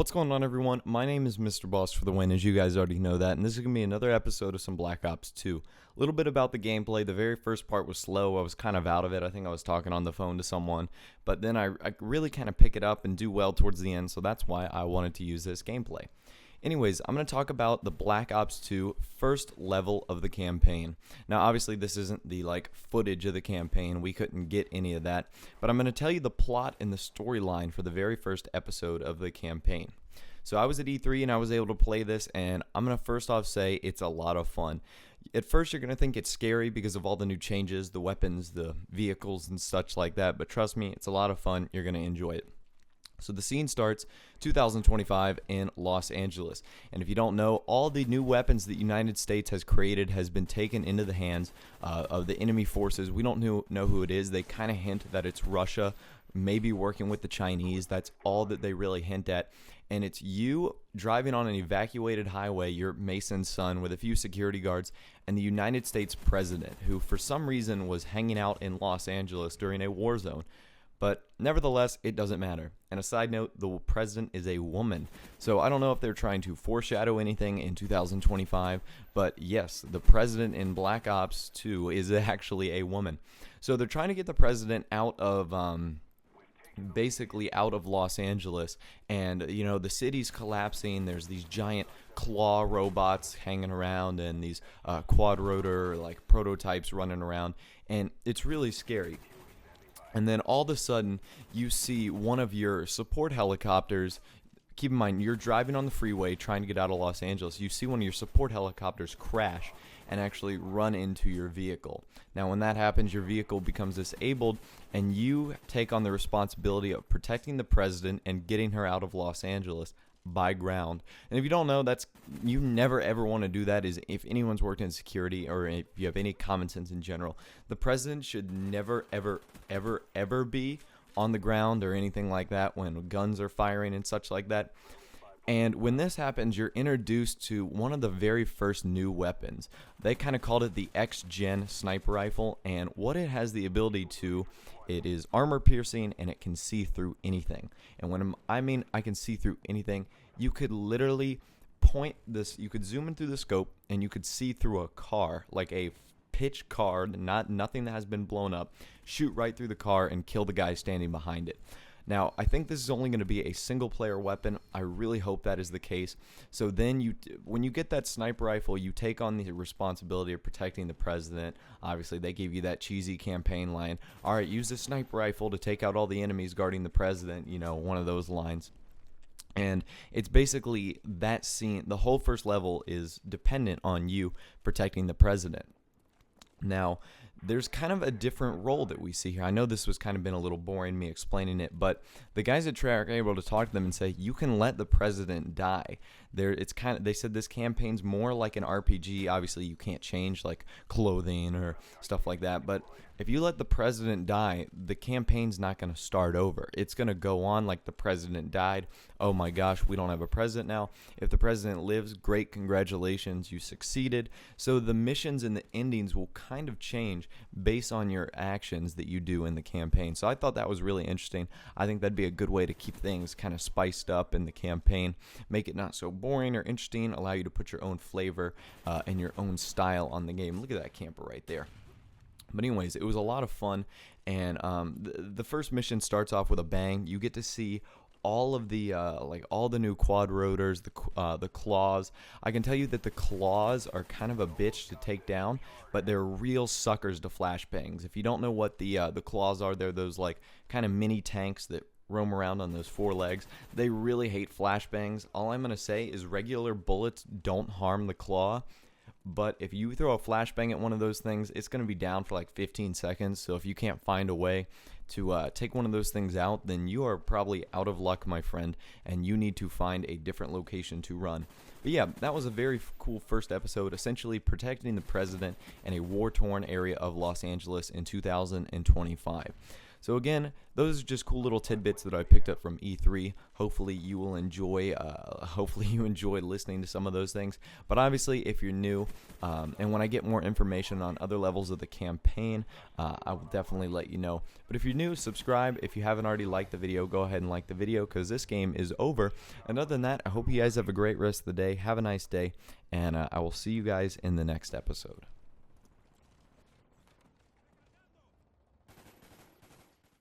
What's going on, everyone? My name is Mr. Boss for the win, as you guys already know that, and this is going to be another episode of some Black Ops 2. A little bit about the gameplay. The very first part was slow. I was kind of out of it. I think I was talking on the phone to someone, but then I really kind of pick it up and do well towards the end, so that's why I wanted to use this gameplay. Anyways, I'm going to talk about the Black Ops 2 first level of the campaign. Now, obviously, this isn't the footage of the campaign. We couldn't get any of that. But I'm going to tell you the plot and the storyline for the very first episode of the campaign. So I was at E3 and I was able to play this, and I'm going to first off say it's a lot of fun. At first, you're going to think it's scary because of all the new changes, the weapons, the vehicles, and such like that. But trust me, it's a lot of fun. You're going to enjoy it. So the scene starts 2025 in Los Angeles. And if you don't know, all the new weapons the United States has created has been taken into the hands of the enemy forces. We don't know who it is. They kind of hint that it's Russia, maybe working with the Chinese. That's all that they really hint at. And it's you driving on an evacuated highway, your Mason's son, with a few security guards, and the United States president, who for some reason was hanging out in Los Angeles during a war zone. But nevertheless, it doesn't matter. And a side note, the president is a woman. So I don't know if they're trying to foreshadow anything in 2025, but yes, the president in Black Ops 2 is actually a woman. So they're trying to get the president out of basically out of Los Angeles, and the city's collapsing. There's these giant claw robots hanging around, and these quad rotor prototypes running around, and it's really scary. And then all of a sudden, you see one of your support helicopters. Keep in mind, you're driving on the freeway trying to get out of Los Angeles. You see one of your support helicopters crash and actually run into your vehicle. Now, when that happens, your vehicle becomes disabled, and you take on the responsibility of protecting the president and getting her out of Los Angeles by ground. And if you don't know, you never ever want to do that. Is if anyone's worked in security, or if you have any common sense in general, the president should never ever be on the ground or anything like that when guns are firing and such like that. And when this happens, you're introduced to one of the very first new weapons. They kind of called it the X-Gen sniper rifle, and what it has the ability to, it is armor piercing, and it can see through anything. And when I mean I can see through anything, you could literally point this, you could zoom in through the scope, and you could see through a car, like a pitch car, nothing that has been blown up, shoot right through the car and kill the guy standing behind it. Now, I think this is only going to be a single-player weapon. I really hope that is the case. So then, when you get that sniper rifle, you take on the responsibility of protecting the president. Obviously, they gave you that cheesy campaign line. All right, use the sniper rifle to take out all the enemies guarding the president. One of those lines. And it's basically that scene. The whole first level is dependent on you protecting the president. Now, there's kind of a different role that we see here. I know this was kind of been a little boring, me explaining it, but the guys at Treyarch are able to talk to them and say, you can let the president die. They said this campaign's more like an RPG. Obviously, you can't change clothing or stuff like that, but if you let the president die, the campaign's not going to start over. It's going to go on like the president died. Oh my gosh, we don't have a president now. If the president lives, great, congratulations, you succeeded. So the missions and the endings will kind of change based on your actions that you do in the campaign. So I thought that was really interesting. I think that'd be a good way to keep things kind of spiced up in the campaign, make it not so boring or interesting, allow you to put your own flavor and your own style on the game. Look at that camper right there. But anyways, it was a lot of fun, and the first mission starts off with a bang. You get to see all of the all the new quad rotors, the claws. I can tell you that the claws are kind of a bitch to take down, but they're real suckers to flashbangs. If you don't know what the claws are, they're those kind of mini tanks that roam around on those four legs. They really hate flashbangs. All I'm gonna say is regular bullets don't harm the claw. But if you throw a flashbang at one of those things, it's going to be down for 15 seconds. So if you can't find a way to take one of those things out, then you are probably out of luck, my friend, and you need to find a different location to run. But yeah, that was a very cool first episode, essentially protecting the president in a war-torn area of Los Angeles in 2025. So again, those are just cool little tidbits that I picked up from E3. Hopefully you will enjoy. Hopefully you enjoy listening to some of those things. But obviously, if you're new, and when I get more information on other levels of the campaign, I will definitely let you know. But if you're new, subscribe. If you haven't already liked the video, go ahead and like the video because this game is over. And other than that, I hope you guys have a great rest of the day. Have a nice day, and I will see you guys in the next episode.